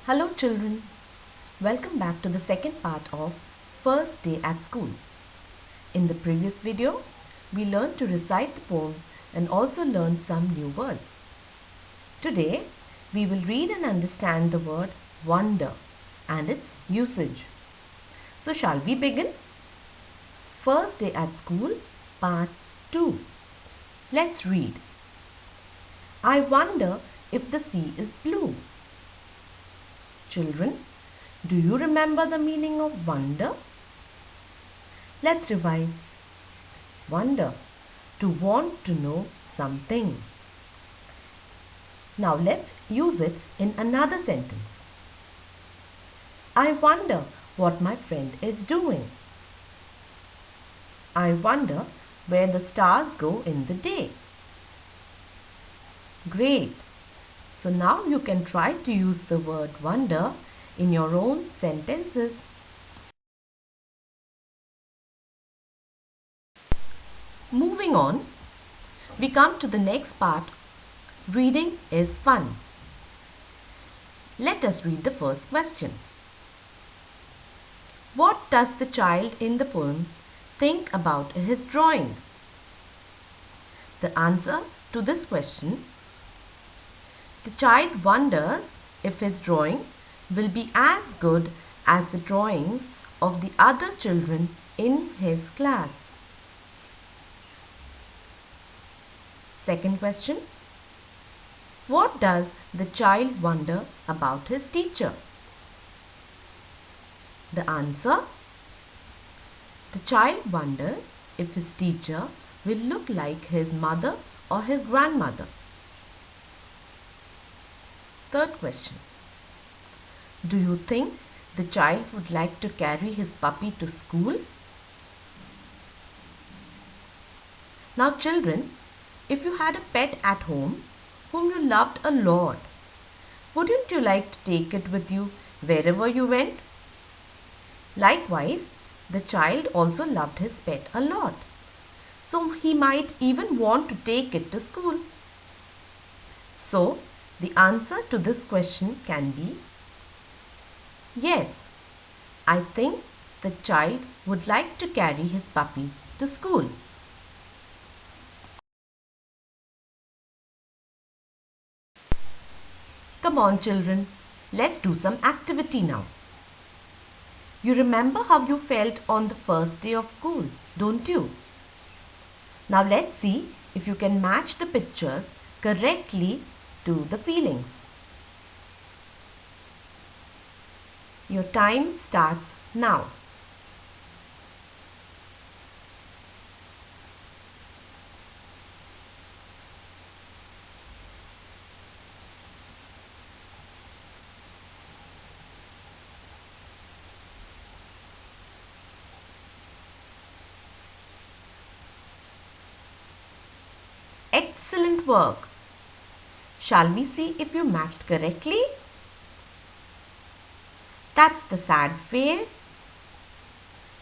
Hello children, welcome back to the second part of First Day at School. In the previous video, we learned to recite the poem and also learned some new words. Today, we will read and understand the word wonder and its usage. So shall we begin? First Day at School, Part 2. Let's read. I wonder if the sea is blue. Children, do you remember the meaning of wonder? Let's revise. Wonder, to want to know something. Now let's use it in another sentence. I wonder what my friend is doing. I wonder where the stars go in the day. Great! So now you can try to use the word wonder in your own sentences. Moving on, we come to the next part. Reading is fun. Let us read the first question. What does the child in the poem think about his drawing? The answer to this question: the child wonders if his drawing will be as good as the drawings of the other children in his class. Second question. What does the child wonder about his teacher? The answer: the child wonders if his teacher will look like his mother or his grandmother. Third question. Do you think the child would like to carry his puppy to school? Now children, if you had a pet at home whom you loved a lot, wouldn't you like to take it with you wherever you went? Likewise, the child also loved his pet a lot, so he might even want to take it to school. So, the answer to this question can be yes. I think the child would like to carry his puppy to school. Come on children, let's do some activity now. You remember how you felt on the first day of school, don't you? Now let's see if you can match the pictures correctly to the feelings. Your time starts now. Excellent work. Shall we see if you matched correctly? That's the sad face.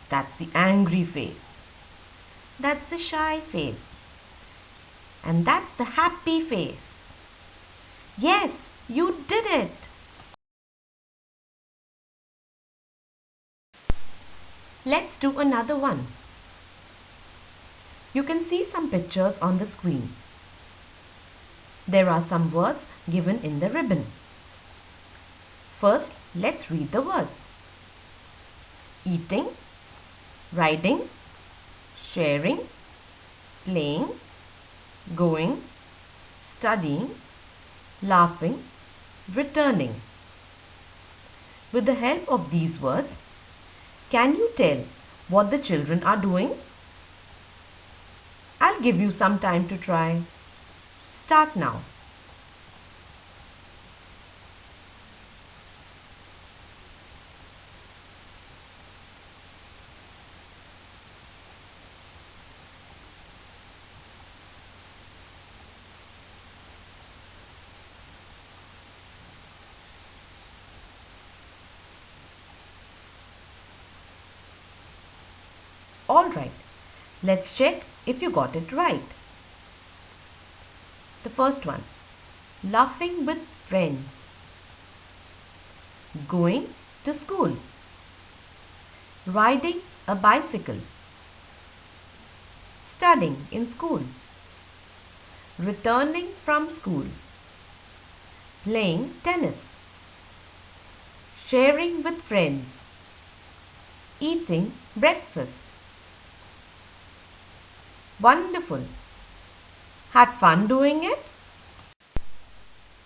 That's the angry face. That's the shy face. And that's the happy face. Yes, you did it. Let's do another one. You can see some pictures on the screen. There are some words given in the ribbon. First, let's read the words. Eating, riding, sharing, playing, going, studying, laughing, returning. With the help of these words, can you tell what the children are doing? I'll give you some time to try. Start now. Alright, let's check if you got it right. The first one, laughing with friends. Going to school. Riding a bicycle. Studying in school. Returning from school. Playing tennis. Sharing with friends. Eating breakfast. Wonderful. Had fun doing it?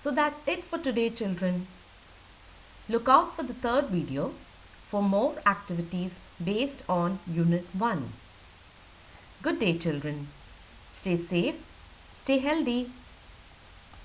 So that's it for today, children. Look out for the third video for more activities based on Unit 1. Good day, children. Stay safe, stay healthy.